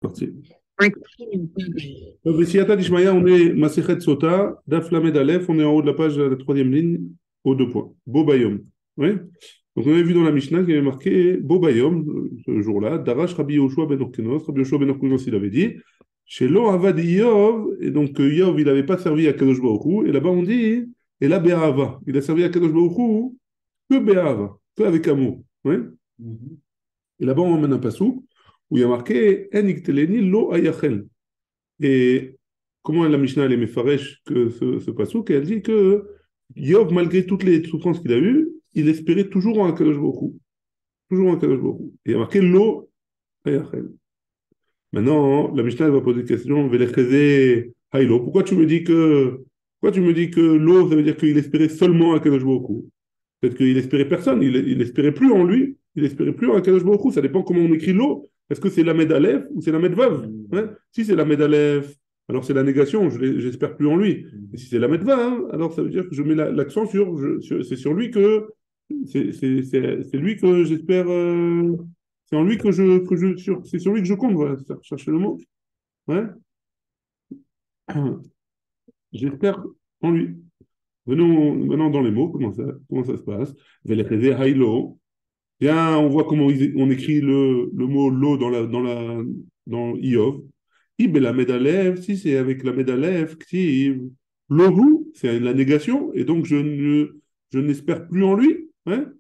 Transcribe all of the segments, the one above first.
Parti. Vesiata Dishmaya, on est Masechet Sota, Daf Lamed Aleph, on est en haut de la page, la troisième ligne, aux deux points. Bobayom. Oui. Donc on avait vu dans la Mishnah qu'il y avait marqué Bobayom, ce jour-là, Darash Rabbi Yoshua ben Orkenos, Rabbi Yoshua ben Orkenos, il avait dit, chez Lo Avad Yov, et donc Yov, il n'avait pas servi à Kadosh Baruch Hu, et là-bas on dit, et là Be'ahava, il a servi à Kadosh Baruch Hu que Be'ahava, que avec amour. Oui. Et là-bas on emmène un passou où il y a marqué En ikteleni lo ayachel. Et comment la Mishnah elle est mefaresh que ce passouk, elle dit que Yov, malgré toutes les souffrances qu'il a eues, il espérait toujours en Akadosh Baruch Hu. Toujours en Akadosh Baruch Hu. Et il y a marqué lo ayachel. Maintenant, la Mishnah elle va poser une question, velecheze haïlo. Pourquoi tu me dis que lo, ça veut dire qu'il espérait seulement en Akadosh Baruch Hu? Peut-être qu'il espérait personne, il espérait plus en lui, il espérait plus en Akadosh Baruch Hu. Ça dépend comment on écrit l'eau. Est-ce que c'est la med Aleph ou c'est la med Vav? Hein. Si c'est la med Aleph, alors c'est la négation, j'espère plus en lui. Et si c'est la med Vav, alors ça veut dire que je mets l'accent c'est sur lui que c'est lui que j'espère, c'est en lui c'est sur lui que je compte, voilà, chercher le mot. Ouais. J'espère en lui. Venons maintenant dans les mots, comment ça se passe? Velecheze haïlo. Bien, on voit comment on écrit le mot lo dans Iov. Ib et la médalev, si c'est avec la médalev, ktiv, lohu, c'est la négation, et donc je n'espère plus en lui. Hein?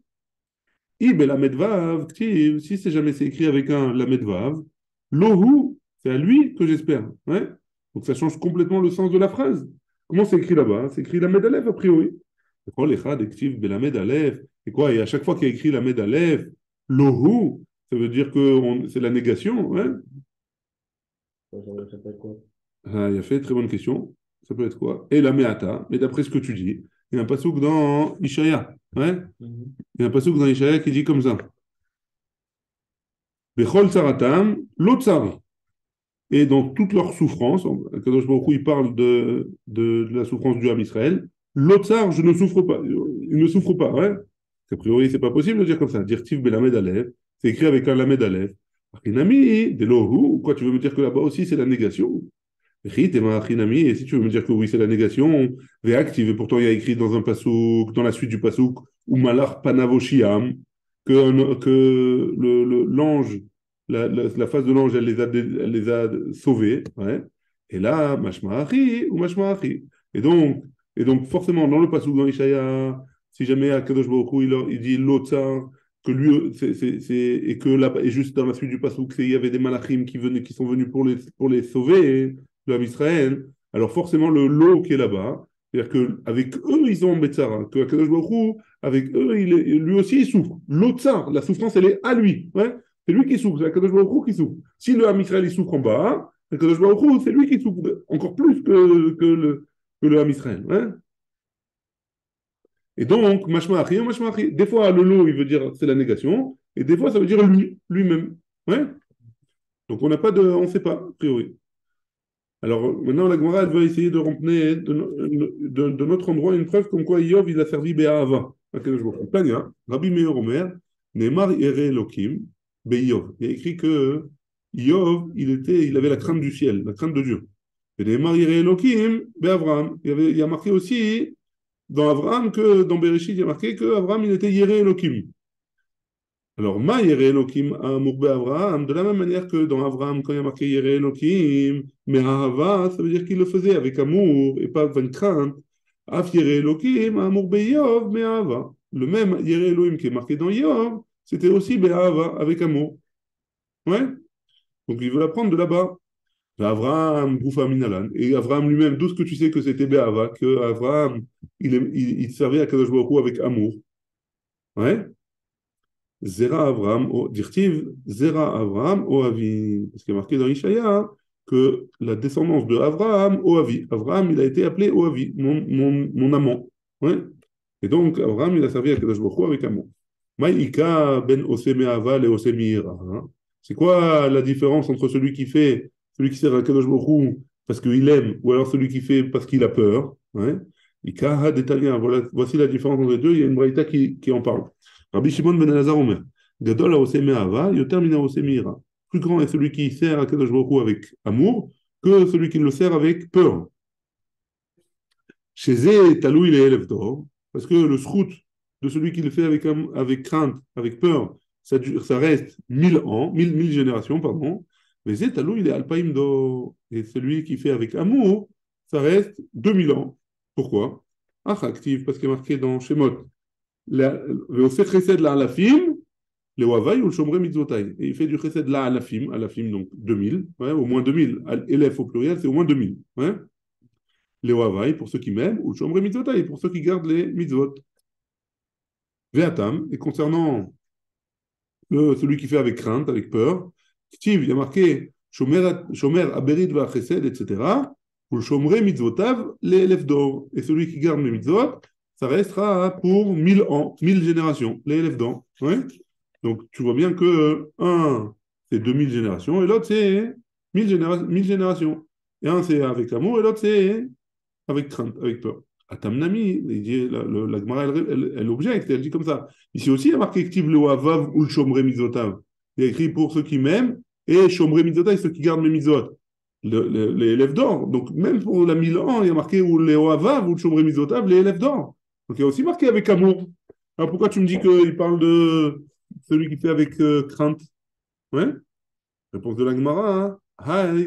Ib et la medvav, ktiv, si c'est jamais c'est écrit avec un la medvav, lohu, c'est à lui que j'espère. Hein? Donc ça change complètement le sens de la phrase. Comment c'est écrit là-bas? C'est écrit la medalev a priori. Et quoi? Et à chaque fois qu'il y a écrit la med Aleph, lohu, ça veut dire que c'est la négation. Hein. Ça s'appelle quoi? Ah, il a fait, très bonne question. Ça peut être quoi? Et la meata, mais d'après ce que tu dis, il y a un passouk dans Ishaya. Hein. Il y a un passouk dans Ishaya qui dit comme ça. Bechol saratam, lotsar. Et dans toute leur souffrance, Kadosh Baruch Hu, il parle de la souffrance du Ham Israël. Lotsar, je ne souffre pas. Il ne souffre pas. Ouais. A priori, c'est pas possible de dire comme ça. Dire Tiv Belamed Aleph, c'est écrit avec un Lamed Aleph. Achinami, Delohu, quoi, tu veux me dire que là-bas aussi c'est la négation? Achinami, et si tu veux me dire que oui, c'est la négation, Ve'active, et pourtant il y a écrit dans un pasouk, dans la suite du pasouk, ou Malach Panavoshiam, que l'ange, la face de l'ange, elle les a sauvés. Ouais. Et là, Mashma'achi ou Mashma'achi. Et donc, forcément, dans le pasouk, dans Ishaya, si jamais Akadosh Baruch Hu, il dit l'Otsar, que lui, et que là, et juste dans la suite du pasouk, il y avait des malachim qui sont venus pour les sauver de l'âme Israël, alors forcément, le lot qui est là-bas, c'est-à-dire qu'avec eux, ils ont Betsara, que Akadosh Baruch Hu, avec eux, lui aussi, il souffre. L'Otsar, la souffrance, elle est à lui. Ouais. C'est lui qui souffre, c'est Akadosh Baruch Hu qui souffre. Si le Ham Israël, il souffre en bas, Akadosh Baruch Hu, c'est lui qui souffre encore plus que le Ham Israël. Hein. Et donc, mashma'achi, mashma'achi. Des fois, le lot, il veut dire c'est la négation, et des fois, ça veut dire lui, lui-même. Ouais. Donc, on ne sait pas, a priori. Alors, maintenant, la Gemara, elle veut essayer de remplir de notre endroit une preuve comme quoi Yov, il a servi Be'ahava. Je vous Tania, Rabbi Meir Omer, Neymar Ere Elohim, Be'Yov. Il y a écrit que Yov, il avait la crainte du ciel, la crainte de Dieu. Et Neymar Ere Elohim, Be'Avram. Il y a marqué aussi dans Abraham que dans Bereshit, il y a marqué que Abraham il était Yéré Elohim. Alors, Ma Yéré Elohim à Mourbe Abraham, de la même manière que dans Abraham, quand il y a marqué Yéré Elohim, mais Ahava, ça veut dire qu'il le faisait avec amour et pas avec une crainte. Af Yéré Elohim à Mourbe Yov, mais Ahava. Le même Yéré Elohim qui est marqué dans Yov, c'était aussi Be'ahava, avec amour. Ouais? Donc, il veut l'apprendre de là-bas. Abraham, Boufa Minalan. Et Abraham lui-même, d'où est-ce que tu sais que c'était Be'ava, que Abraham, il servait à Kadosh Baruch Hu avec amour. Ouais. Zera Abraham, dirtiv, Zera Abraham, Oavi. Parce qu'il est marqué dans Ishaya que la descendance de Abraham, Oavi. Abraham, il a été appelé Oavi, mon amant. Ouais. Et donc, Abraham, il a servi à Kadosh Baruch Hu avec amour. Maïka ben Oseme Aval et Oseme Ira. C'est quoi la différence entre celui qui sert à Kadosh Baruch Hu parce qu'il aime, ou alors celui qui fait parce qu'il a peur? Ouais. Ikaha d'Italien. Voilà, voici la différence entre les deux. Il y a une braïta qui en parle. Rabbi Shimon ben Elazar Omer. Gadol a Oseme Ava, Yoter mina Oseme Ira. plus grand est celui qui sert à Kadosh Baruch Hu avec amour que celui qui le sert avec peur. Chez Zé, Talou, il est élève d'or, parce que le srout de celui qui le fait avec crainte, avec peur, ça reste 1000 ans, 1000 générations, pardon. Mais Zé, Talou, il est alpaïm d'or. Et celui qui fait avec amour, ça reste 2000 ans. Pourquoi? Ah, actif, parce qu'il est marqué dans Shemot. Le chesed la alafim, le wavaï ou le shomre mitzvotai. Et il fait du chesed la alafim donc 2000, ouais, au moins 2000. Élève au pluriel, c'est au moins 2000. Ouais. Les wavaï pour ceux qui m'aiment, ou le shomre mitzvotai pour ceux qui gardent les mitzvot. Veatam, et concernant celui qui fait avec crainte, avec peur, Steve, il y a marqué shomer aberid va chesed, etc. Ou le shomre mitzvotav, les élèves d'or. Et celui qui garde les mitzvot, ça restera pour 1000 ans, 1000 générations, les élèves d'or. Ouais. Donc, tu vois bien que un, c'est 2000 générations, et l'autre, c'est 1000 générations. Et un, c'est avec amour, et l'autre, c'est avec crainte, avec peur. Atamnami, la Gemara, elle objecte, elle dit comme ça. Ici aussi, il y a marqué Ktiv le Wavav ou le Shomre Mizotav. Il y a écrit pour ceux qui m'aiment, et Shomre Mizotav, ceux qui gardent mes Mizot. Les élèves d'or. Donc, même pour la 1000 ans, il y a marqué ou le Wavav ou le Shomre Mizotav, les élèves d'or. Donc, il y a aussi marqué avec amour. Alors, pourquoi tu me dis qu'il parle de celui qui fait avec crainte? Ouais. Réponse de la Gemara. Hein.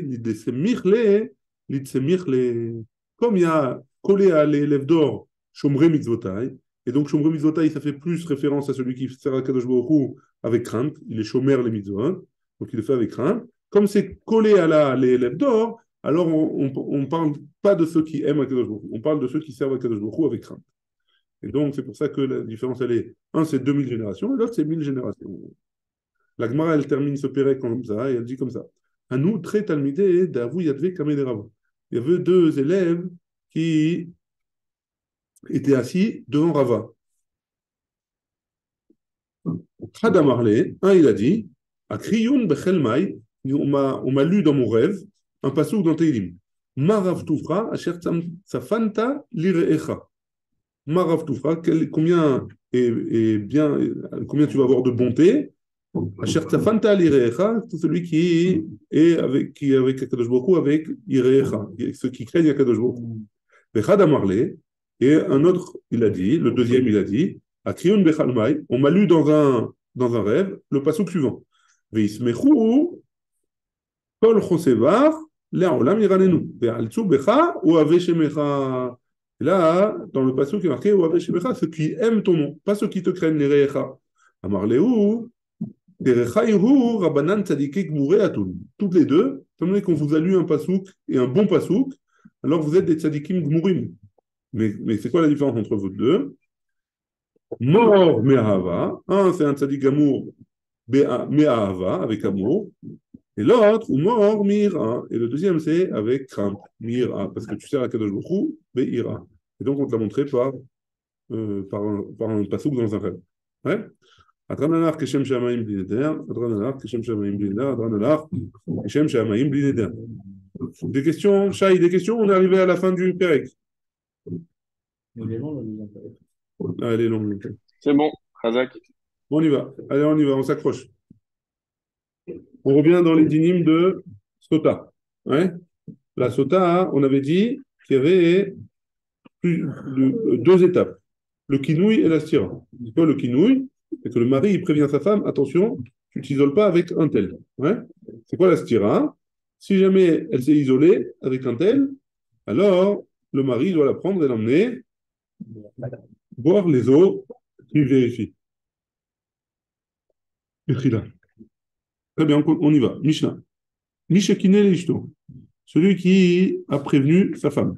Comme il y a collé à l'élève d'or Shomre Mitzvotai, et donc Shomre Mitzvotai, ça fait plus référence à celui qui sert à Kadosh Baruch Hu avec crainte. Il est Shomer les Mitzvot, donc il le fait avec crainte. Comme c'est collé à l'élève d'or, alors on ne parle pas de ceux qui aiment à Kadosh Baruch Hu, on parle de ceux qui servent à Kadosh Baruch Hu avec crainte. Et donc, c'est pour ça que la différence, elle est, un, c'est 2000 générations, et l'autre, c'est 1000 générations. La Gemara, elle termine ce pérec comme ça, et elle dit comme ça. À nous, très talmidé, d'avou yadve kamé rava. Il y avait deux élèves qui étaient assis devant Rava. Hadam Arlé, un, il a dit, à Kriyun Bechelmai, on m'a lu dans mon rêve, un passouk dans Teilim. Marav Tufra, Asher Safanta Lireecha. Marav Tufra, combien bien, combien tu vas avoir de bonté. Asher Safanta Lireecha, c'est celui qui est avec Akadosh Baruch Hu, avec Ireecha, ceux qui craignent Akadosh Baruch Hu. Bechadam Arlé, et un autre, il a dit, le deuxième, il a dit, à Kriyun Bechalmai, on m'a lu dans un rêve, le passouk suivant. Veismechu kol chosevar le'olam yiranenu. Ve'altzu becha ou aveshemecha. Et là, dans le passouk, il est marqué ou aveshemecha, ceux qui aiment ton nom, pas ceux qui te craignent, les reecha. Amar lehu, derecha iru rabanan tzadikik mureatun. Toutes les deux, étant donné qu'on vous a lu un passouk et un bon passouk, alors vous êtes des tzadikim gmurim. Mais c'est quoi la différence entre vous deux? Mort me'ahava. Un, c'est un tzadik amour me'ahava, avec amour. Et l'autre, ou mort mi'ira. Et le deuxième, c'est avec crainte, mi'ira. Parce que tu sers à Kadosh Baruch Hu, be'ira. Et donc, on te l'a montré par un passouk dans un rêve. Ouais? Adrananar keshem shamayim bli neder, adrananar keshem shamayim bli neder, adrananar keshem shamayim bli neder. Des questions, Shai, des questions, on est arrivé à la fin du Pérec. Il est long, le deuxième période. Ah, elle est longue. C'est bon, Razak. On y va. Allez, on y va, on s'accroche. On revient dans les dynimes de Sota. Ouais? La Sota, on avait dit qu'il y avait deux étapes. Le kinouï et la stira. C'est quoi le kinouï? C'est que le mari, il prévient sa femme, attention, tu t'isoles pas avec un tel. Ouais? C'est quoi la stira? Si jamais elle s'est isolée avec un tel, alors le mari doit la prendre et l'emmener boire les eaux qu'il vérifie. Très bien, on y va. Mishnah. Mishakine l'ishto. Celui qui a prévenu sa femme.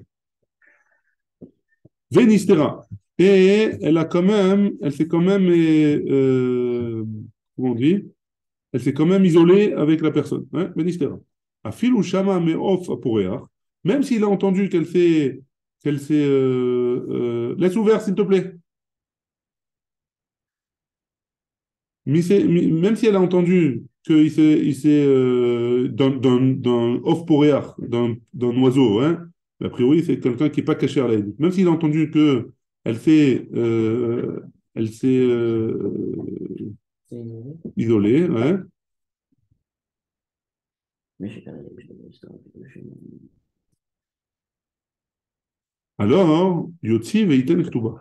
Venistera. Et elle s'est quand même, comment on dit, elle s'est quand même isolée avec la personne. Hein? Venistera. Afil ou shama me off aporeach. Même s'il a entendu laisse ouvert s'il te plaît. Même si elle a entendu qu'il d'un off poréar, d'un oiseau, hein, a priori c'est quelqu'un qui n'est pas caché à l'aide. Même s'il a entendu que elle s'est C'est isolé. isolée, hein, Mais je sais pas. Alors, Yotzi veiten ktuba.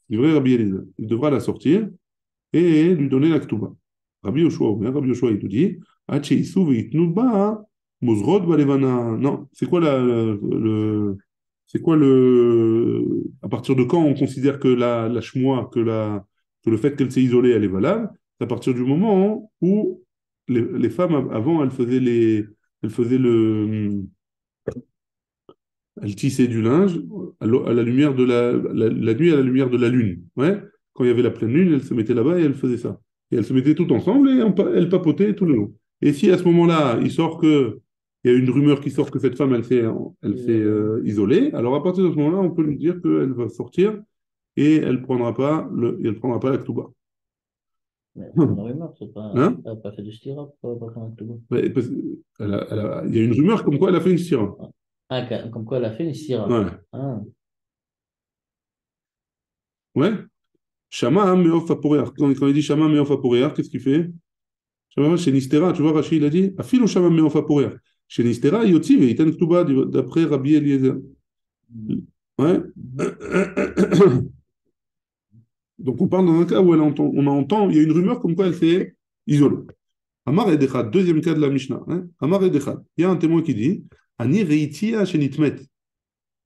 Livré Rabbi Eliezer. Il devra la sortir et lui donner la ktuba. Rabbi Yoshua, ou bien Rabbi Yoshua, il te dit, Hache isu veitnu ba, mozrot balevana. Non, c'est quoi c'est quoi à partir de quand on considère que la shmoa, que le fait qu'elle s'est isolée, elle est valable? C'est à partir du moment où les femmes, avant, elles faisaient elle tissait du linge à la lumière de la nuit à la lumière de la lune. Ouais. Quand il y avait la pleine lune, elle se mettait là-bas et elle faisait ça. Et elles se mettaient toutes ensemble et elles papotaient tout le long. Et si à ce moment-là, il y a une rumeur qui sort que cette femme, elle s'est isolée, alors à partir de ce moment-là, on peut lui dire qu'elle va sortir et elle prendra pas la ktouba. Mais c'est une rumeur, c'est pas. Hein? Elle n'a pas fait du stira pour faire un tout. Ouais, il y a une rumeur comme quoi elle a fait une stira. Ah, comme quoi elle a fait une stira. Ouais. Ah, Ouais. Shama meof aporeach. Quand il dit Shama meof aporeach, qu'est-ce qu'il fait? Shama chez Nistera, tu vois, Rachid, il a dit Afilo Shama meof aporeach. Chez Nistera, Yotzi veiten ktuba, d'après Rabbi Eliezer. Ouais. mhm. Donc on parle dans un cas où il y a une rumeur comme quoi elle s'est isolée. Amar Edechad, deuxième cas de la Mishnah. Hein? Amar Edechad, il y a un témoin qui dit Ani reitia chez Nitmet.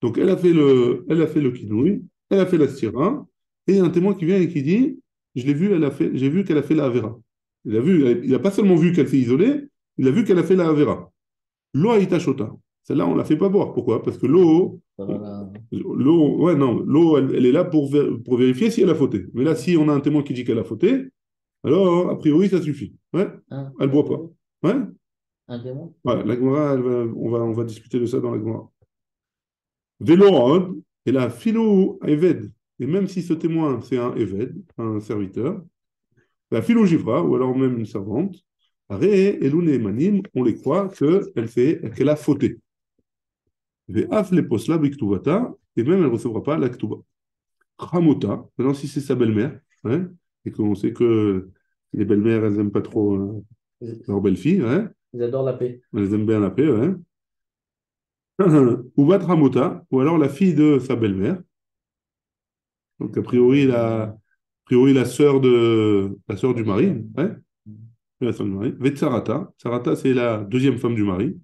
Donc elle a fait le kinouï, elle a fait la stira, et il y a un témoin qui vient et qui dit, je l'ai vu, j'ai vu qu'elle a fait la avera. Il a pas seulement vu qu'elle s'est isolée, il a vu qu'elle a fait la avera. L'eau aïta shota. Celle-là, on ne la fait pas boire. Pourquoi? Parce que Ça va là. ouais, non, l'eau, elle est là pour vérifier si elle a fauté. Mais là, si on a un témoin qui dit qu'elle a fauté, alors, a priori, ça suffit. Ouais, Un, elle ne boit pas. Ouais, un démon? ouais, la Gemara, on va discuter de ça dans la Gemara. Vélo, et la philo Eved. Et même si ce témoin, c'est un Eved, un serviteur, la philo Givra, ou alors même une servante, Aré et Lune Manim, on les croit qu'elle a fauté. Ve'af le posla biktuvata, et même elle ne recevra pas la ktuba. Khamota, maintenant si c'est sa belle-mère, hein, et qu'on sait que les belles-mères, elles n'aiment pas trop Ils, leur belle-fille, hein, ils adorent la paix. elles aiment bien la paix, hein. Ou Bat Ramota, ou alors la fille de sa belle-mère. Donc, a priori la sœur du mari, ouais, la sœur du mari. Vetsarata. Sarata, c'est la deuxième femme du mari.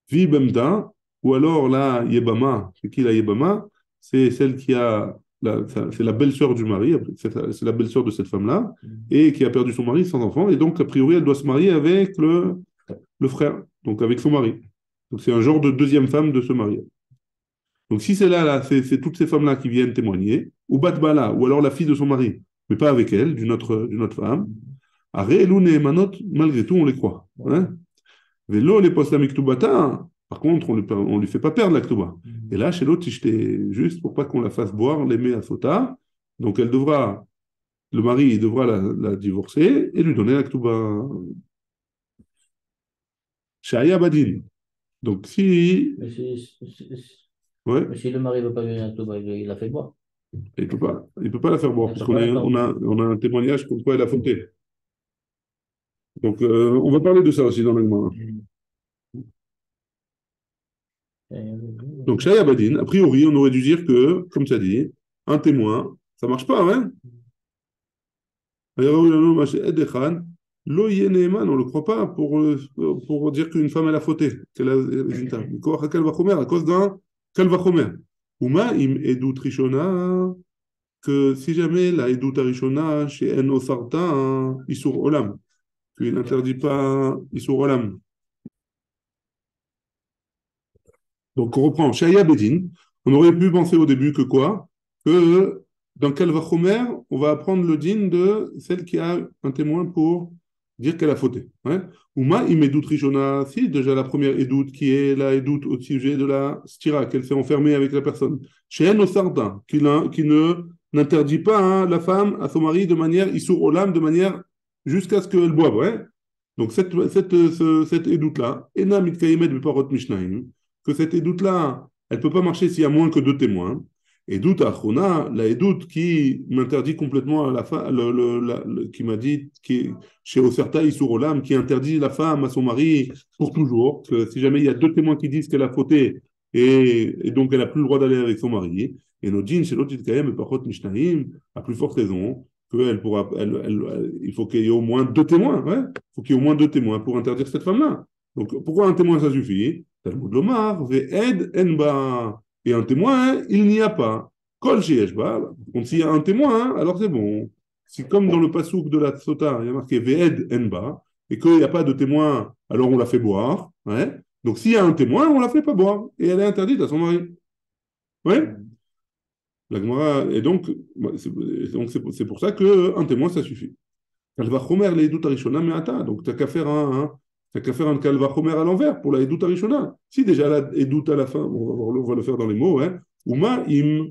Vibemta, ou alors la Yebama. C'est qui la Yebama? C'est celle qui a, c'est la belle-sœur du mari, c'est la belle-sœur de cette femme-là, et qui a perdu son mari sans enfant. Et donc, a priori, elle doit se marier avec le frère, donc avec son mari. Donc, c'est un genre de deuxième femme de ce mari. Donc, si c'est là, c'est toutes ces femmes-là qui viennent témoigner, ou Batbala, ou alors la fille de son mari, mais pas avec elle, d'une autre femme, Arelou Nehemanot, malgré tout, on les croit. Hein? Vélo, les postes la par contre, on lui fait pas perdre la ktuba. Et là, chez l'autre, j'étais juste pour pas qu'on la fasse boire, l'aimer à sota. Donc, le mari, il devra la divorcer et lui donner la ktuba. Shaya Badin. Donc, si. Mais Ouais. mais si le mari ne veut pas lui donner un tout, il la fait boire. Il peut pas la faire boire, Il parce peut pas la faire boire. on a un témoignage comme quoi elle a fauté. Donc, on va parler de ça aussi dans le moment. Donc, Shaya Badin, a priori, on aurait dû dire que, comme tu as dit, un témoin, ça marche pas, hein? On ne le croit pas pour dire qu'une femme, elle a fauté, qu'elle a à cause d'un kalvachomer. Uma im edut rishona, que si jamais la edut rishona chez en osarta, isur olam, qu'il n'interdit pas isur olam. Donc on reprend, Shaya Bedin, on aurait pu penser au début que quoi? Que dans Kalvachomer, on va apprendre le din de celle qui a un témoin pour dire qu'elle a fauté. Ouais. Uma imedout rishona, si déjà la première édoute qui est la édoute au sujet de la stira, qu'elle s'est enfermée avec la personne. Chez elle, au sardin, qui ne n'interdit pas hein, la femme à son mari de manière issour olam, de manière jusqu'à ce qu'elle boive. Ouais. Donc cette édoute-là, ena mitkayemet beparot mishnayim, que cette édoute-là, elle ne peut pas marcher s'il y a moins que deux témoins. Edout Achrona, la Edout qui m'interdit complètement à la femme, qui m'a dit, qui, chez Oserta Issour Olam, qui interdit la femme à son mari pour toujours, que si jamais il y a deux témoins qui disent qu'elle a fauté et donc elle n'a plus le droit d'aller avec son mari, et Nodin, chez l'autre, et Pachot Mishnaim, à plus forte raison, qu'elle pourra, il faut qu'il y ait au moins deux témoins, ouais, il faut qu'il y ait au moins deux témoins pour interdire cette femme-là. Donc pourquoi un témoin ça suffit? Talmud Lomar, Ve'ed Enba. Et un témoin, il n'y a pas. Kol sheyesh ba. Donc s'il y a un témoin, alors c'est bon. Si comme dans le pasouk de la Sota, il y a marqué Ve'ed enba, et qu'il n'y a pas de témoin, alors on la fait boire. Ouais. Donc s'il y a un témoin, on ne la fait pas boire. Et elle est interdite à son mari. Ouais. La Gemara, et donc c'est pour ça qu'un témoin, ça suffit. Kalva chomer, les edut arishona me'ata. Donc t'as qu'à faire un kalva chomer à l'envers pour la edut arishona. Si déjà la edut à la fin, on va le faire dans les mots, hein. Uma im,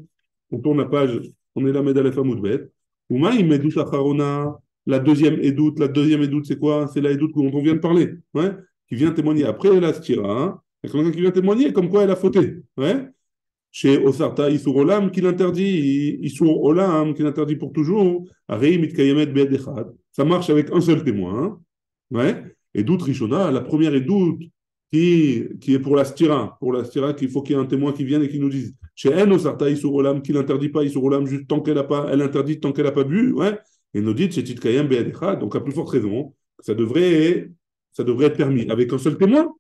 on tourne la page, on est la medalef amoudbet. Uma im edut acharona, la deuxième edut c'est quoi? C'est la edut dont on vient de parler, ouais, qui vient témoigner. Après la stira, hein. Il y a quelqu'un qui vient témoigner comme quoi elle a fauté, ouais. Chez Osarta Isur Olam qui l'interdit, Isur Olam qui l'interdit pour toujours, Arei Mitkayemet Be'ed Echad. Ça marche avec un seul témoin, hein. Ouais. Et doute Rishona, la première est doute qui est pour la stira qu'il faut qu'il y ait un témoin qui vienne et qui nous dise chez En Osarta Isur Olam qui l'interdit pas Isur Olam juste tant qu'elle a pas, elle interdit tant qu'elle a pas bu, ouais. Et nous dit chez Titkayem Be'ed Echad, donc à plus forte raison, ça devrait être permis avec un seul témoin,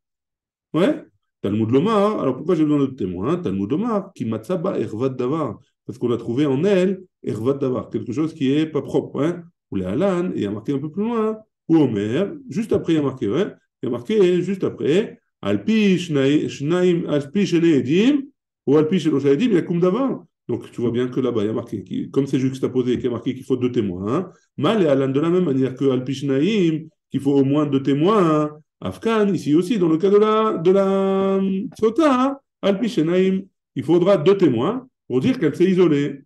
ouais. Talmud Lomar, alors pourquoi j'ai besoin de témoins? Talmud Lomar, qui matzaba ervat davar, parce qu'on a trouvé en elle ervat davar, quelque chose qui est pas propre, hein? Ou les halan, et il y a marqué un peu plus loin, ou Omer, juste après il y a marqué, ouais, il y a marqué juste après, alpi shnaim, alpi shel edim, ou alpi shel edim, yakum davar. Donc tu vois bien que là-bas il y a marqué, comme c'est juxtaposé, qu'il y a marqué qu'il faut deux témoins, hein? Mal et halan de la même manière que alpi shnaim, qu'il faut au moins deux témoins, hein? Afghan, ici aussi, dans le cas de la Sota, Alpi Shenaim, il faudra deux témoins pour dire qu'elle s'est isolée.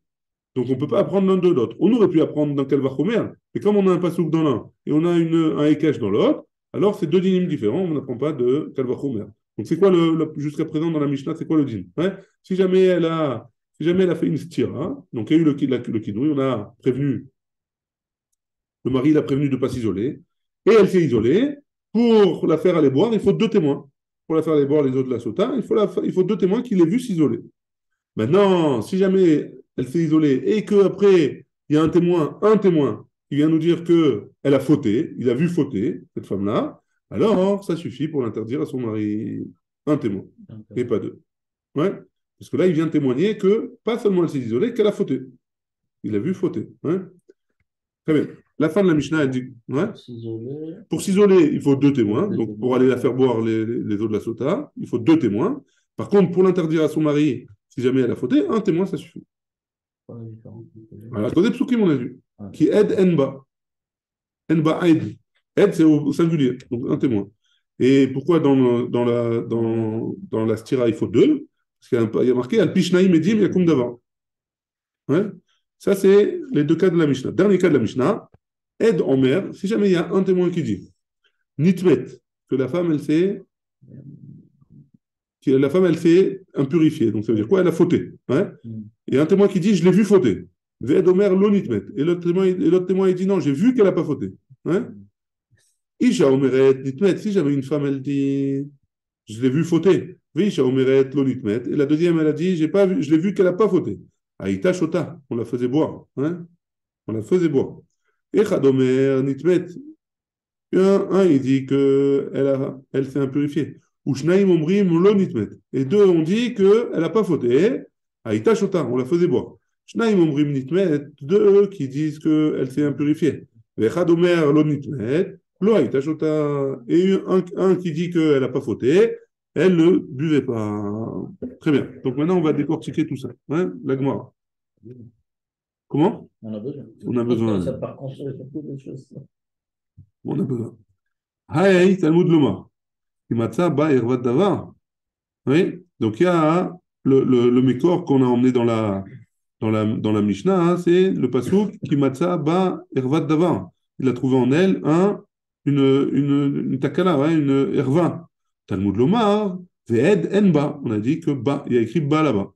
Donc on ne peut pas apprendre l'un de l'autre. On aurait pu apprendre dans Kalva Chomer, mais comme on a un pasouk dans l'un et on a un Ekech dans l'autre, alors c'est deux dynimes différents, on n'apprend pas de Kalva Chomer. Donc c'est quoi jusqu'à présent dans la Mishnah, c'est quoi le dîme, ouais. Si jamais elle a fait une stira, donc il y a eu le kidouille, on a prévenu, le mari l'a prévenu de ne pas s'isoler, et elle s'est isolée. Pour la faire aller boire, il faut deux témoins. Pour la faire aller boire les eaux de la sota, il faut deux témoins qui l'aient vu s'isoler. Maintenant, si jamais elle s'est isolée et qu'après, il y a un témoin qui vient nous dire qu'elle a fauté, il a vu fauter, cette femme-là, alors ça suffit pour l'interdire à son mari. Un témoin, et pas deux. Ouais. Parce que là, il vient témoigner que, pas seulement elle s'est isolée, qu'elle a fauté. Il a vu fauter. Ouais. Très bien. La fin de la Mishnah, elle dit, ouais. Pour s'isoler, il faut deux témoins. Donc, pour aller la faire boire les eaux de la sota, il faut deux témoins. Par contre, pour l'interdire à son mari, si jamais elle a fauté, un témoin, ça suffit. Voilà, c'est des psukim, on a vu. Qui aide Enba. Enba aide. Aide, c'est au singulier, donc un témoin. Et pourquoi dans la stira, il faut deux? Parce qu'il y a marqué Al-Pishnaim Edim Yakum Davar. Ouais. Ça, c'est les deux cas de la Mishnah. Dernier cas de la Mishnah, aide en mer, si jamais il y a un témoin qui dit Nitmet, que la femme, elle s'est impurifiée. Donc, ça veut dire quoi? Elle a fauté. Hein. Et un témoin qui dit je l'ai vu fauter. Ved Omer lo Nitmet. Et l'autre témoin, il dit non, j'ai vu qu'elle n'a pas fauté. Hein. Isha Omeret Nitmet. Si jamais une femme, elle dit je l'ai vu fauter. Isha Omeret lo Nitmet. Et la deuxième, elle a dit j'ai pas vu, je l'ai vu qu'elle n'a pas fauté. Aïta Shota, on la faisait boire. Hein. On la faisait boire. Et Chadomer Nitmet. Un, il dit qu'elle s'est impurifiée. Ou Shnaim Omrim lo Nitmet. Et deux, on dit qu'elle n'a pas fauté. Aïta Shota, on la faisait boire. Shnaim Omrim Nitmet, deux qui disent qu'elle s'est impurifiée. Et Chadomer lo Nitmet, lo Aïta Shota. Et un qui dit qu'elle n'a pas fauté. Elle ne buvait pas. Très bien. Donc maintenant, on va décortiquer tout ça. Hein, la Gemara. Comment? On a besoin. On a besoin. Ça part construire toutes les choses. On a besoin. Hay, Talmud Lomar. Kimatsa ba ervat davar. Oui. Donc il y a le mécor qu'on a emmené dans la Mishnah, hein, c'est le pasouk Kimatsa ba ervat davar. Il a trouvé en elle une takala, ouais, une erva. Talmud Lomar, ve'ed enba. On a dit que ba, il y a écrit ba là-bas.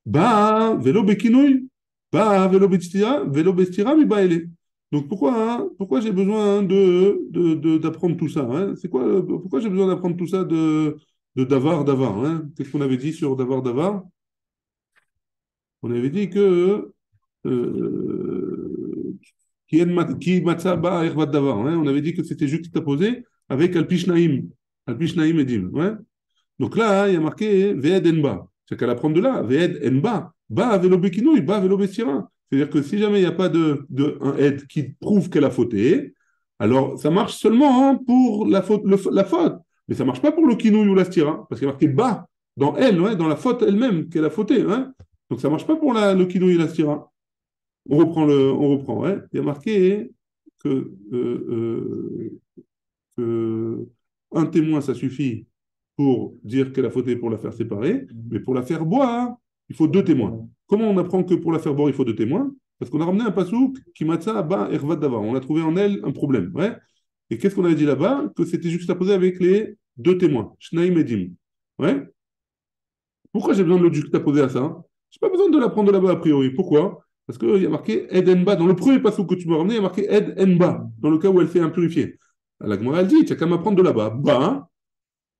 Ba velo bekinouï, ba velo bestira, velo bestira mi baele. Donc pourquoi j'ai besoin d'apprendre tout ça, hein? C'est quoi, pourquoi j'ai besoin d'apprendre tout ça de Davar, hein? Qu'est-ce qu'on avait dit sur Davar? On avait dit que qui matza ba ervat davar, hein? On avait dit que c'était juxtaposé avec Alpishnaim, Alpishnaim edim, ouais? Donc là, hein, il y a marqué Ve'ed enba. C'est qu'à apprendre de là, Ve'ed enba, ba velo bekinouï, ba velo bestira. C'est-à-dire que si jamais il n'y a pas un aide qui prouve qu'elle a fauté, alors ça marche seulement, hein, pour la faute, la faute. Mais ça ne marche pas pour le kinouï ou la stira, parce qu'il y a marqué ba dans elle, ouais, dans la faute elle-même qu'elle a fauté. Hein. Donc ça ne marche pas pour le kinouï et la stira. On reprend, ouais. Il y a marqué que, que un témoin, ça suffit pour dire qu'elle a fauté pour la faire séparer, mais pour la faire boire, il faut deux témoins. Comment on apprend que pour la faire boire, il faut deux témoins? Parce qu'on a ramené un pasouk qui matza ba ervat davar. On a trouvé en elle un problème. Ouais. Et qu'est-ce qu'on avait dit là-bas? Que c'était juxtaposé avec les deux témoins, Shnaim Edim. Ouais. Pourquoi j'ai besoin de le juxtaposer à ça? Je n'ai pas besoin de l'apprendre là-bas a priori. Pourquoi? Parce qu'il y a marqué Ed Enba. Dans le premier pasouk que tu m'as ramené, il y a marqué Ed Enba, dans le cas où elle fait impurifier. La Gemara, elle dit, tu n'as qu'à m'apprendre de là-bas. Ba,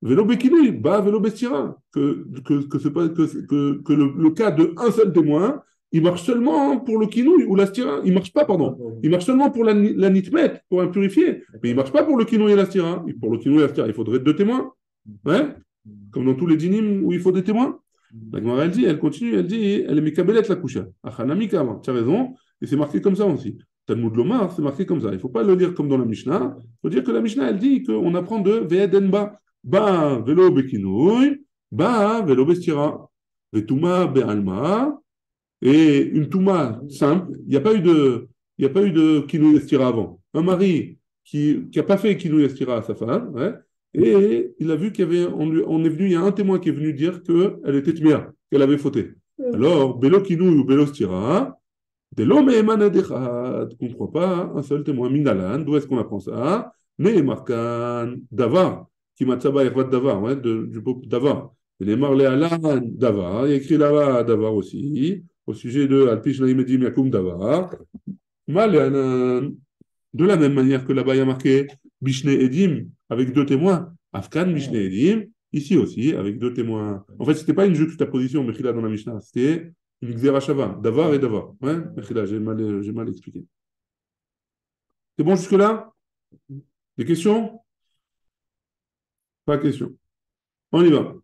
vélo béquinu, ba, vélo bestira. Que le cas de un seul témoin, il marche seulement pour le kinouï ou la stira. Il marche pas, pardon. Il marche seulement pour la nitmet, pour impurifier. Mais il marche pas pour le kinouï et la stira. Pour le kinouï et la stira, il faudrait deux témoins. Ouais. Comme dans tous les dynimes où il faut des témoins. La Gemara, elle dit, elle continue, elle dit, elle est mikabelette la coucha. Achanamika, tu as raison. Et c'est marqué comme ça aussi. Talmud Lomar, c'est marqué comme ça. Il ne faut pas le lire comme dans la Mishnah. Il faut dire que la Mishnah, elle dit qu'on apprend de Ve'edenba. Ba velo bekinouï, ba velo bestira. Vetuma be'alma. Et une touma simple, il n'y a pas eu de kinouï estira avant. Un mari qui n'a pas fait kinouï estira à sa femme, ouais, et il a vu on est venu, il y a un témoin qui est venu dire qu'elle était tmia, qu'elle avait fauté. Alors, belo kinouï ou belo stira, de l'homme emanadechad, qu'on ne croit pas un seul témoin. Minalan, d'où est-ce qu'on apprend ça? Neemarkan, davar, qui matzaba ervat davar, ouais, du peuple davar. Il est marlé alan davar, il y a écrit là-bas davar aussi, au sujet de Alpish Naïmedim Yakum davar. Malanan, de la même manière que là-bas il y a marqué Bishne Edim, avec deux témoins. Afkan Bishne Edim, ici aussi, avec deux témoins. En fait, ce n'était pas une juxtaposition, Mechila, dans la Mishnah, c'était une Xerashava, Davar et Davar. Ouais, Mechila, j'ai mal expliqué. C'est bon jusque-là? Des questions? Pas de questions. On y va.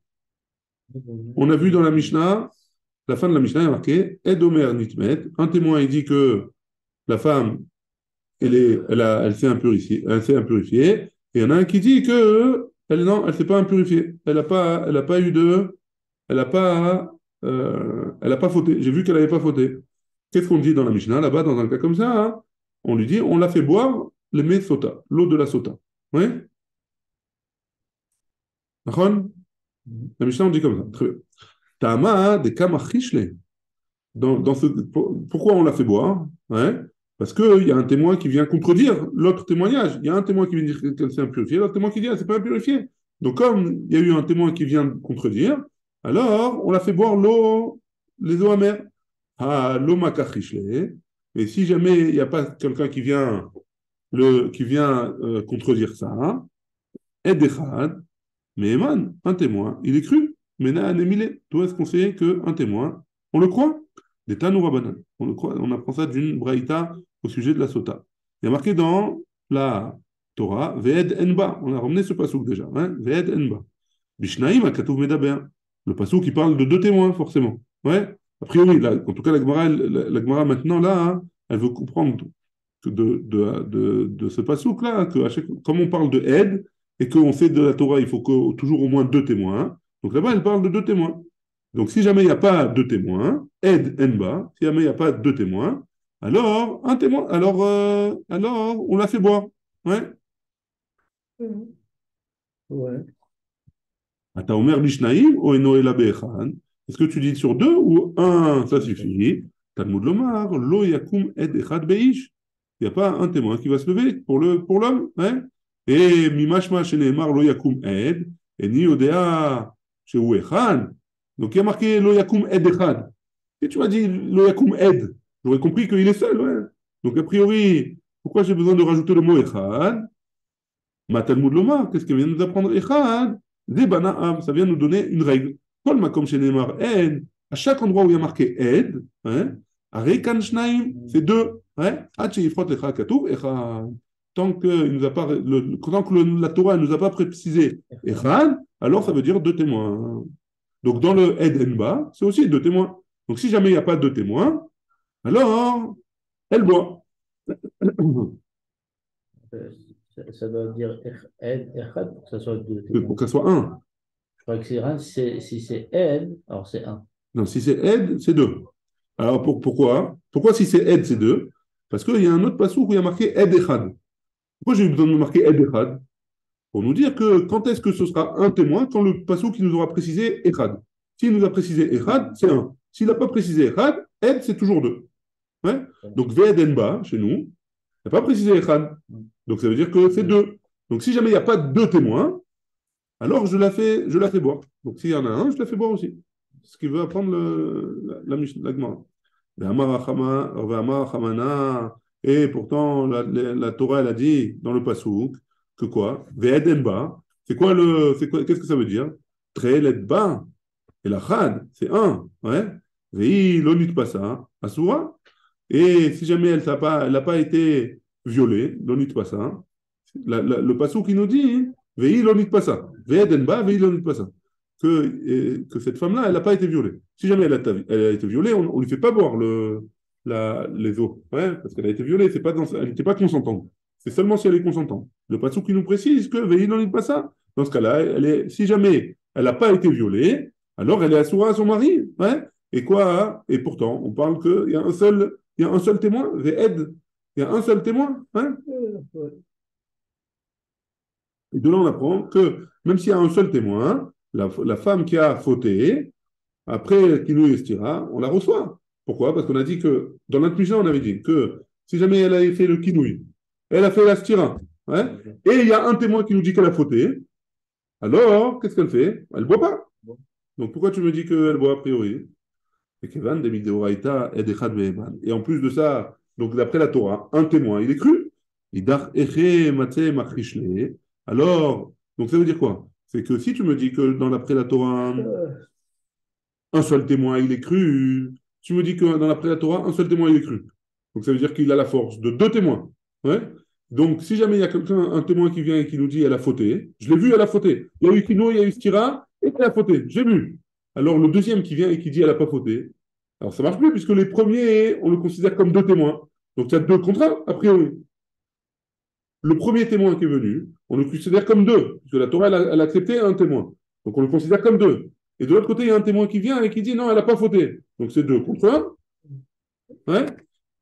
On a vu dans la Mishnah, la fin de la Mishnah, il y a marqué Edomer Nitmet. Un témoin, il dit que la femme, elle s'est impurifiée. Et il y en a un qui dit que non, elle s'est pas impurifiée. Elle n'a pas eu de. Elle n'a pas fauté. J'ai vu qu'elle n'avait pas fauté. Qu'est-ce qu'on dit dans la Mishnah? Là-bas, dans un cas comme ça, hein, on lui dit on l'a fait boire le mets sota, l'eau de la sota. Oui? D'accord? La Mishnah, on dit comme ça. Très bien. Tama de kamachishle. Pourquoi on l'a fait boire? Ouais. Parce qu'il y a un témoin qui vient contredire l'autre témoignage. Il y a un témoin qui vient dire qu'elle s'est impurifiée, l'autre témoin qui dit qu'elle ne s'est pas impurifiée. Donc, comme il y a eu un témoin qui vient contredire, alors on l'a fait boire les eaux amères. Ah, l'eau makachishle. Et si jamais il n'y a pas quelqu'un qui vient contredire ça, Edechad, mais Eman, un témoin, il est cru. Mena anemile. D'où est-ce qu'on sait qu'un témoin, on le croit? Des Tanourabanan. On le croit, on apprend ça d'une braïta au sujet de la sota. Il y a marqué dans la Torah, Ve'ed enba. On a ramené ce pasouk déjà. Hein? Ve'ed enba. Bishnaim akatouv medaber. Le pasouk qui parle de deux témoins, forcément. Ouais. A priori, là, en tout cas, la Gemara maintenant, là, hein, elle veut comprendre que de ce pasouk-là, comme on parle de Ed, et qu'on sait de la Torah, il faut toujours au moins deux témoins. Donc là-bas, elle parle de deux témoins. Donc si jamais il n'y a pas deux témoins, Ed Enba, si jamais il n'y a pas deux témoins, alors un témoin, alors on l'a fait boire. Ouais. Ouais. Ata Omer Bishnaim ou Enoela Be'echan. Est-ce que tu dis sur deux ou un, ça suffit? Talmud Lomar, Lo Yakum Ed Echad Beish. Il n'y a pas un témoin qui va se lever pour l'homme. Hein? Et Mimashma Sheneemar Lo Yakum Ed, et Ni Odea Shehu Echan. Donc il y a marqué Lo Yakum Ed Echad. Et tu m'as dit, le Yakum aide. J'aurais compris qu'il est seul, ouais. Donc, a priori, pourquoi j'ai besoin de rajouter le mot Echad? Ma Talmud Lomar, qu'est-ce qu'elle vient de nous apprendre? Echad, des bana'am, ça vient nous donner une règle. Kol makom shenemar aide, à chaque endroit où il y a marqué aide, hein, Arekan Shnaim, c'est deux. Hein, Ad sheifrot lecha katuv, Echad. Tant que, la Torah ne nous a pas précisé Echad, alors ça veut dire deux témoins. Donc dans le Ed Enba, c'est aussi deux témoins. Donc si jamais il n'y a pas deux témoins, alors elle boit. Euh, ça doit dire Echad pour que ça soit deux témoins. Pour qu'elle soit un. Je crois que c'est un, si c'est Ed, alors c'est un. Non, si c'est Ed, c'est deux. Alors pourquoi? Pourquoi si c'est Ed, c'est deux? Parce qu'il y a un autre passage où il y a marqué Ed Echad. Pourquoi j'ai eu besoin de marquer Ed Echad? Pour nous dire que quand est-ce que ce sera un témoin quand le passage qui nous aura précisé Echad. S'il nous a précisé Echad, c'est un. S'il n'a pas précisé Echad, Ed, c'est toujours deux. Ouais. Donc Ved Enba, chez nous, il n'a pas précisé Echad. Donc ça veut dire que c'est deux. Donc si jamais il n'y a pas deux témoins, alors je la fais boire. Donc s'il y en a un, je la fais boire aussi. Ce qui veut apprendre la Gemara. Et pourtant, la Torah, elle a dit dans le Passouk que quoi? Ve'edenba. Qu'est-ce que ça veut dire? Tre'eledba. Et la chad, c'est un. Ouais. Ve'i l'onit passa, asura. Et si jamais elle n'a pas été violée, l'onit passa, le Passouk qui nous dit, ve'i l'onit passa. Ve'edenba, ve'i l'onit passa. Que cette femme-là, elle n'a pas été violée. Si jamais elle a été violée, on ne lui fait pas boire les os. Ouais, parce qu'elle a été violée, elle n'était pas consentante. C'est seulement si elle est consentante. Le passage qui nous précise que Veil n'en est pas ça. Dans ce cas-là, si jamais elle n'a pas été violée, alors elle est assourée à son mari. Ouais. Et quoi? Hein. Et pourtant, on parle qu'il y a un seul témoin, Ve'ed. Il y a un seul témoin. Hein. Et de là, on apprend que même s'il y a un seul témoin, la femme qui a fauté, après qu'il nous estira, on la reçoit. Pourquoi? Parce qu'on a dit que, dans notre Mishnah, on avait dit que si jamais elle avait fait le kinouï, elle a fait la stira, hein, et il y a un témoin qui nous dit qu'elle a fauté, alors, qu'est-ce qu'elle fait? Elle ne boit pas. Donc pourquoi tu me dis qu'elle boit a priori? Et en plus de ça, donc d'après la Torah, un témoin, il est cru. Alors, donc ça veut dire quoi? C'est que si tu me dis que dans l'après la Torah, un seul témoin, il est cru, tu me dis que dans l'après la Torah, un seul témoin, il est cru. Donc ça veut dire qu'il a la force de deux témoins. Ouais. Donc si jamais il y a un témoin qui vient et qui nous dit elle a fauté, je l'ai vu, elle a fauté. Il y a eu Kino, il y a eu Stira, et elle a fauté. J'ai vu. Alors le deuxième qui vient et qui dit elle n'a pas fauté, alors ça marche plus puisque les premiers, on le considère comme deux témoins. Donc il y a deux contre un, a priori. Le premier témoin qui est venu, on le considère comme deux, puisque la Torah, elle a accepté un témoin. Donc on le considère comme deux. Et de l'autre côté, il y a un témoin qui vient et qui dit non, elle n'a pas fauté. Donc c'est deux contre un. Ouais.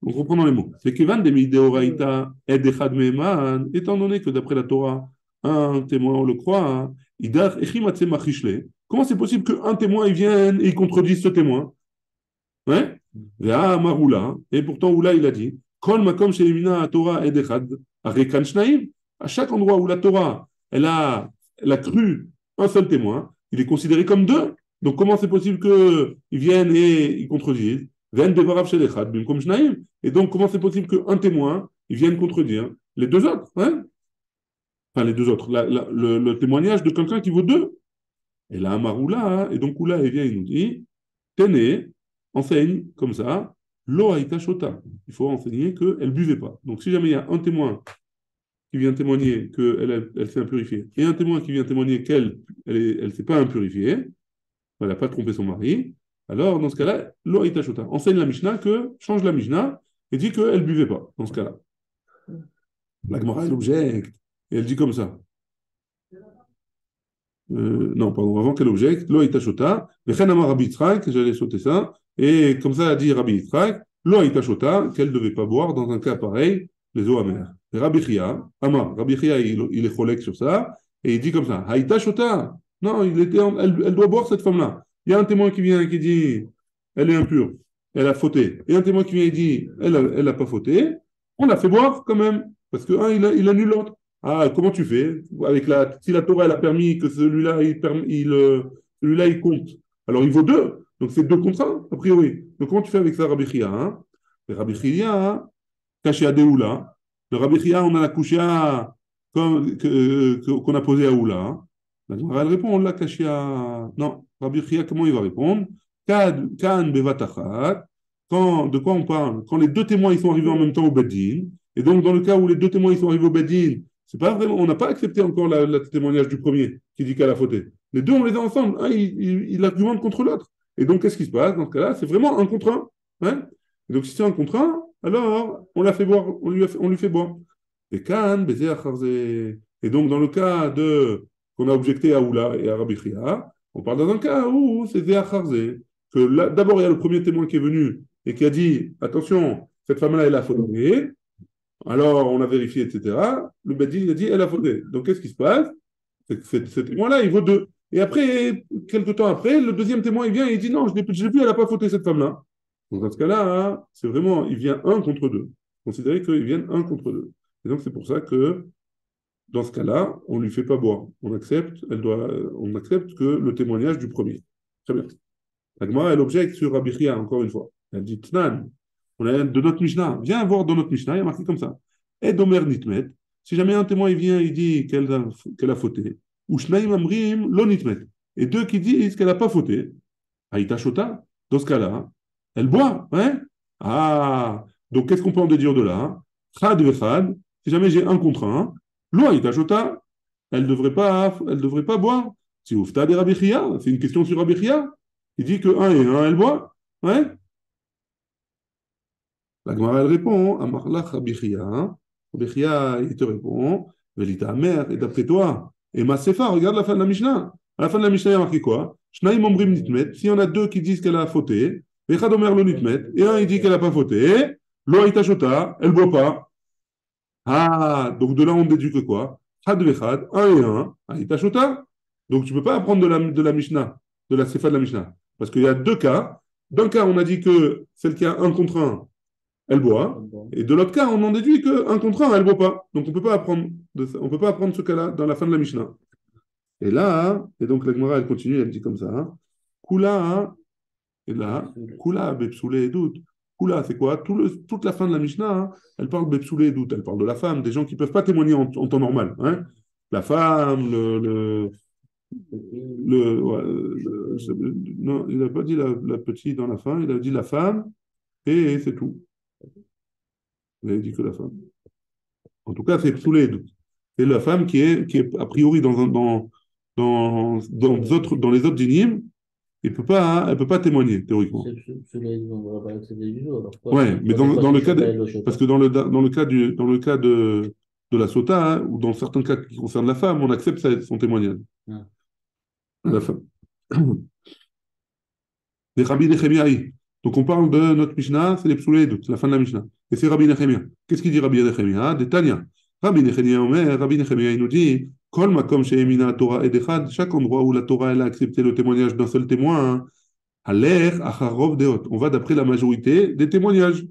Donc reprenons les mots. C'est Kevan de Mideoraita et Echad Meman, étant donné que d'après la Torah, un témoin, on le croit, Idar Echimatse Machishle. Comment c'est possible qu'un témoin il vienne et il contredise ce témoin? Ouais. Et pourtant, Oula, il a dit Kol Makom Shelimina Torah et Echad. À chaque endroit où la Torah elle a cru un seul témoin, il est considéré comme deux. Donc comment c'est possible qu'ils viennent et ils contredisent? Et donc comment c'est possible qu'un témoin il vienne contredire les deux autres, hein? Enfin les deux autres, le témoignage de quelqu'un qui vaut deux. Et là, Amaroula, et donc Oula, il vient, il nous dit, Téné, enseigne comme ça, Lo Haïta Shota. Il faut enseigner qu'elle ne buvait pas. Donc si jamais il y a un témoin qui vient témoigner qu'elle s'est impurifiée, et un témoin qui vient témoigner qu'elle ne s'est pas impurifiée, elle n'a pas trompé son mari, alors dans ce cas-là, lo haïta shota. Enseigne la Mishnah change la Mishnah et dit qu'elle ne buvait pas, dans ce cas-là. La Gemara, elle objecte, et elle dit comme ça. Non, pardon, avant qu'elle objecte, lo haïta shota, vechen amar Rabbi Yitzhak, j'allais sauter ça, et comme ça a dit Rabbi Yitzhak, lo haïta shota, qu'elle ne devait pas boire dans un cas pareil, les eaux amères. Rabbi Chia, Rabbi Chia, il est cholek sur ça, et il dit comme ça, Haïta Shota, non, elle doit boire cette femme-là. Il y a un témoin qui vient et qui dit, elle est impure, elle a fauté. Et un témoin qui vient et dit, elle n'a pas fauté, on la fait boire quand même, parce que il annule l'autre. Ah, comment tu fais? Si la Torah elle a permis que celui-là, celui-là, il compte, alors il vaut deux. Donc c'est deux contre un, a priori. Donc comment tu fais avec ça, Rabbi Chia, hein? Et Rabbi Chia, Kashia de Oula. Le Rabbi Chia, on a la Kushia qu'on a posée à Oula. La Gemara, elle répond, la Kashia. Non, Rabbi Chia, comment il va répondre? Kan bevatachat. De quoi on parle? Quand les deux témoins ils sont arrivés en même temps au Beddin, et donc dans le cas où les deux témoins ils sont arrivés au Beddin, c'est pas vraiment, on n'a pas accepté encore le témoignage du premier qui dit qu'elle a fauté. Les deux, on les a ensemble. Un, il argumente contre l'autre. Et donc, qu'est-ce qui se passe dans ce cas-là? C'est vraiment un contre un. Hein. Et donc, si c'est un contre un, alors on l'a fait boire, on lui fait boire. Et Khan, baiser à Kharzé. Et donc, dans le cas de qu'on a objecté à Oula et à Rabbi Chia, on parle dans un cas où c'est Zéa Kharzé. Que d'abord, il y a le premier témoin qui est venu et qui a dit attention, cette femme-là, elle a fauté. Alors, on a vérifié, etc. Le Bedin, il a dit elle a fauté. Donc, qu'est-ce qui se passe? Ce témoin-là, il vaut deux. Et après, quelques temps après, le deuxième témoin, il vient et il dit non, je l'ai vu, elle n'a pas fauté cette femme-là. Donc, dans ce cas-là, hein, c'est vraiment, il vient un contre deux. Considérez qu'ils viennent un contre deux. Et donc, c'est pour ça que, dans ce cas-là, on ne lui fait pas boire. On accepte que le témoignage du premier. Très bien. La Gemara, elle objecte sur Rabbi Chia, encore une fois. Elle dit Tnan, on a de notre Mishnah. Viens voir dans notre Mishnah, il y a marqué comme ça. Et Domer Nitmet. Si jamais un témoin il vient, il dit qu'elle a fauté. Ou Shnaim Amrim Lo Nitmet. Et deux qui disent qu'elle n'a pas fauté. Aïta Shota. Dans ce cas-là, elle boit. Hein. Ah, donc qu'est-ce qu'on peut en déduire de là? Chad Vechad. Si jamais j'ai un contre un, Lo Aïta Shota. Elle devrait pas boire. Si Oufta de Rabbi Chia, c'est une question sur Rabbi Chia. Il dit que un et un, elle boit. Ouais. La Gemara, elle répond, Amarlach Rabbi Chia. Rabbi Chia, il te répond, Velita mère, et d'après toi, et ma Sefa, regarde la fin de la Mishnah. À la fin de la Mishnah, il y a marqué quoi? Shnaim Omrim Nitmet. S'il y en a deux qui disent qu'elle a fauté, Echad Omer Lo Nitmet, et un, il dit qu'elle n'a pas fauté, Lo Aïta Shota, elle ne boit pas. Ah, donc de là, on déduit que quoi? Had Vechad, un et un, Aïta Shota. Donc tu ne peux pas apprendre de la Mishnah, de la Sefa de la Mishnah. Parce qu'il y a deux cas. D'un cas, on a dit que celle qui a un contre un, elle boit. Et de l'autre cas, on en déduit qu'un contre un, elle ne boit pas. Donc on ne peut pas apprendre on peut pas apprendre ce cas-là dans la fin de la Mishnah. Et là, et donc la Gemara, elle continue, elle dit comme ça. Hein. Kula, et là, Kula, Bepsoulé et doute. Kula, c'est quoi? Toute la fin de la Mishnah, hein, elle parle Bepsoulé et doute. Elle parle de la femme, des gens qui ne peuvent pas témoigner en temps normal. Hein. La femme, ouais, non, il n'a pas dit la petite dans la fin, il a dit la femme, et c'est tout. Il a dit que la femme. En tout cas, c'est Psouled. C'est la femme qui est a priori dans les autres dynimes, elle peut pas témoigner, théoriquement. On ne va pas accepter du tout. Alors, Ouais, mais dans le cas parce que dans le cas de la sota, hein, ou dans certains cas qui concernent la femme, on accepte son témoignage. Ah. La femme. Les Rabbi Nechemiah. Donc on parle de notre Mishnah, c'est les Psoulé, c'est la fin de la Mishnah. Et c'est Rabbi Nechemiah. Qu'est-ce qu'il dit Rabbi Nechemiah? Des Tanya. Rabbi Nechemiah, il nous dit Kol makom she'emina Torah edechad, chaque endroit où la Torah elle a accepté le témoignage d'un seul témoin, haler acharov deot. On va d'après la majorité des témoignages.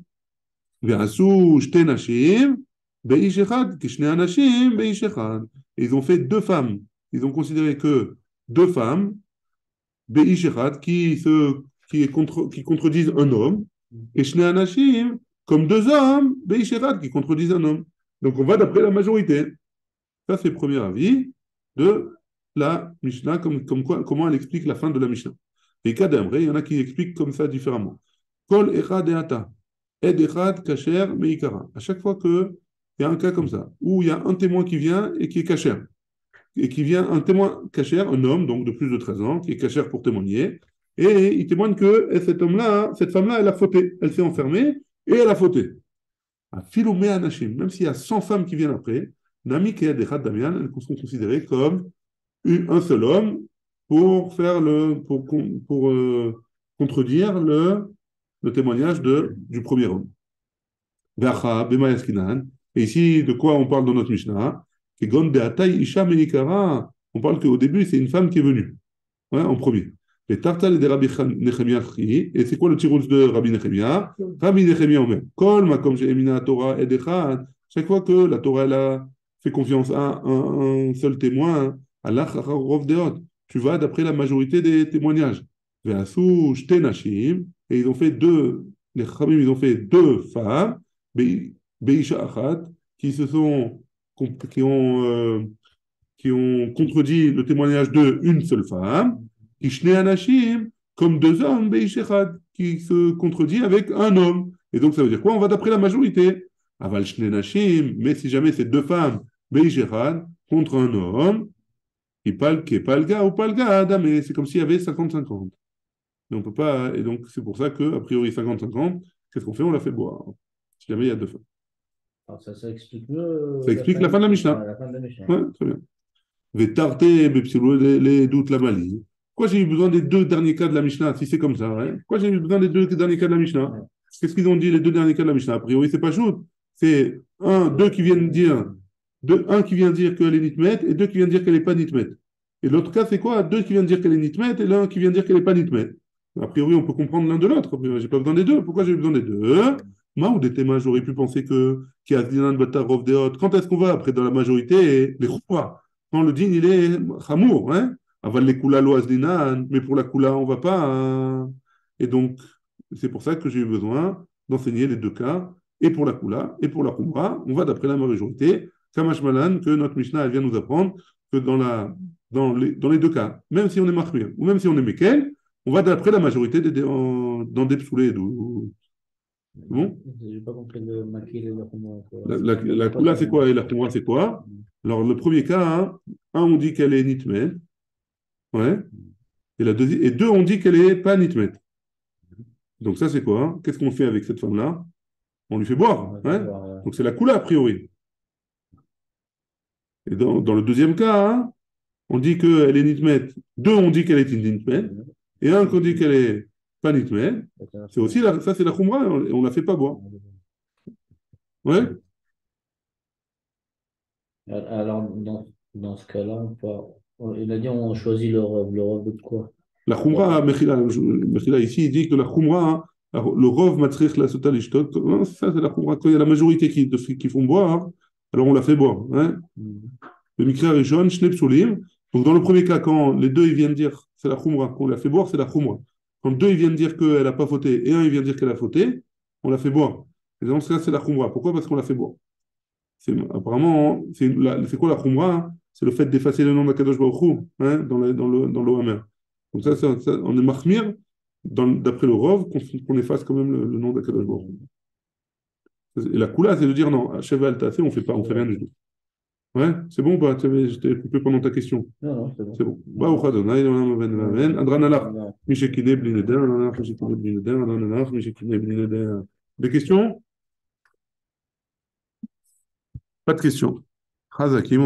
Ve'asu shte nashim beish echad, kishne anashim beish echad. Et ils ont fait deux femmes. Ils ont considéré que deux femmes, beish echad, qui contredisent un homme, et shne anashim, comme deux hommes, beish echad, qui contredisent un homme. Donc on va d'après la majorité. Ça, c'est le premier avis de la Mishnah, comment elle explique la fin de la Mishnah. Et Kadamre, il y en a qui expliquent comme ça différemment. Kol echad eata, ed echad kasher meikara. À chaque fois qu'il y a un cas comme ça, où il y a un témoin qui vient et qui est kasher, et qui vient, un témoin kasher, un homme, donc de plus de 13 ans, qui est kasher pour témoigner, et il témoigne que cette femme-là, elle a fauté, elle s'est enfermée, et elle a fauté. À Philomé Anashim, même s'il y a 100 femmes qui viennent après, Nami Kea Dechat Damian, elles sont considérées comme un seul homme pour contredire le témoignage du premier homme. Vecha, Bema Yaskinan. Et ici, de quoi on parle dans notre Mishnah? Kegon Beatai Isha Meikara. On parle qu'au début, c'est une femme qui est venue, ouais, en premier. Les Tartal de Rabbi Nechemia. Et c'est quoi le tirous de Rabbi Nechemia? Rabbi Nechemia Omer. Kol Makom She'emina Torah Edechad. Chaque fois que la Torah elle a fait confiance à un seul témoin, Allah Rov Deot. Tu vas d'après la majorité des témoignages. Ve'asu shte nashim, et ils ont fait deux, les Chachamim, ils ont fait deux femmes, Be'isha achat, qui se sont, qui ont, qui ont contredit le témoignage de une seule femme, qui shne anashim, comme deux hommes, Be'ish echad, qui se contredit avec un homme. Et donc ça veut dire quoi? On va d'après la majorité. Aval shne nashim, mais si jamais c'est deux femmes, Be'ish echad, contre un homme, qui est pas le gars ou pas le gars, mais c'est comme s'il y avait 50-50. Et on peut pas, et donc c'est pour ça que, a priori 50-50, qu'est-ce qu'on fait? On la fait boire. Si jamais il y a deux femmes. Alors ça explique mieux Ça explique la fin de la Mishnah. la fin de la Mishnah. Ouais, très bien. Vetarté, les doutes, la mali. Pourquoi j'ai eu besoin des deux derniers cas de la Mishnah, si c'est comme ça, hein? Pourquoi j'ai eu besoin des deux derniers cas de la Mishnah? Ouais. Qu'est-ce qu'ils ont dit, les deux derniers cas de la Mishnah? A priori, c'est pas shoot. C'est deux qui viennent dire, un qui vient dire qu'elle est nitmet et deux qui viennent dire qu'elle n'est pas nitmet. Et l'autre cas, c'est quoi? Deux qui viennent dire qu'elle est nitmet et l'un qui vient dire qu'elle n'est pas nitmet. A priori, on peut comprendre l'un de l'autre. J'ai pas besoin des deux. Pourquoi j'ai eu besoin des deux? Moi, ou des témoins, j'aurais pu penser que qu'il y a Dinan Batarov Deot. Quand est-ce qu'on va après dans la majorité? Les Choupa. Quand le din, il est chamour, hein? Aval les kula loas dinan, mais pour la kula, on va pas, hein. Et donc, c'est pour ça que j'ai eu besoin d'enseigner les deux cas, et pour la kula, et pour la khumra, on va d'après la majorité. Kamash Malan, que notre Mishnah, elle vient nous apprendre que dans les deux cas, même si on est mahmir, ou même si on est mekel, on va d'après la majorité dans des psoulés. Bon? J'ai pas compris le maquis et le roman. La kula, c'est quoi? Et la khumra, c'est quoi? Alors, le premier cas, hein, on dit qu'elle est nitmet, ouais, et, et deux, on dit qu'elle est pas nitmet. Donc, ça, c'est quoi? Hein? Qu'est-ce qu'on fait avec cette femme-là? On lui fait boire, hein? Donc, c'est la kula, a priori. Et dans le deuxième cas, hein, on dit qu'elle est nitmet. Deux, on dit qu'elle est nitmet. Et un, qu'on dit qu'elle est pas nitmet. C'est aussi ça, c'est la khumra, et on la fait pas boire. Ouais? Alors, dans ce cas-là, il a dit on choisit le rôle de quoi? La khumra, Mechila, ici, il dit que la khumra, hein, le rov matrich la sota lishtot, hein, ça c'est la khumra. Quand il y a la majorité qui font boire, alors on la fait boire. Hein. Le mikra rishon, shnei psulim. Donc dans le premier cas, quand les deux ils viennent dire c'est la khumra, qu'on la fait boire, c'est la khumra. Quand deux ils viennent dire qu'elle n'a pas fauté et un il vient dire qu'elle a fauté, on la fait boire. Et dans ce cas, c'est la khumra. Pourquoi? Parce qu'on la fait boire. Apparemment, c'est quoi la khumra? Hein. C'est le fait d'effacer le nom d'Akadosh Baruch Hu, hein, dans l'OMR. Donc on est mahmir, d'après le Rov, qu'on efface quand même le nom d'Akadosh Baruch Hu. Et la kula, c'est de dire non, à cheval tassé, on fait rien du tout. Ouais, c'est bon ou pas? Je t'ai coupé pendant ta question. Non, non, c'est bon. C'est bon. Baruch Adonai, Elolam Aven Amen. Adran alach, Mishekine Bli Neder, Adran alach, Mishekine Bli Neder, Adran alach, Mishekine Bli Neder. Des questions? Pas de questions. Chazakim,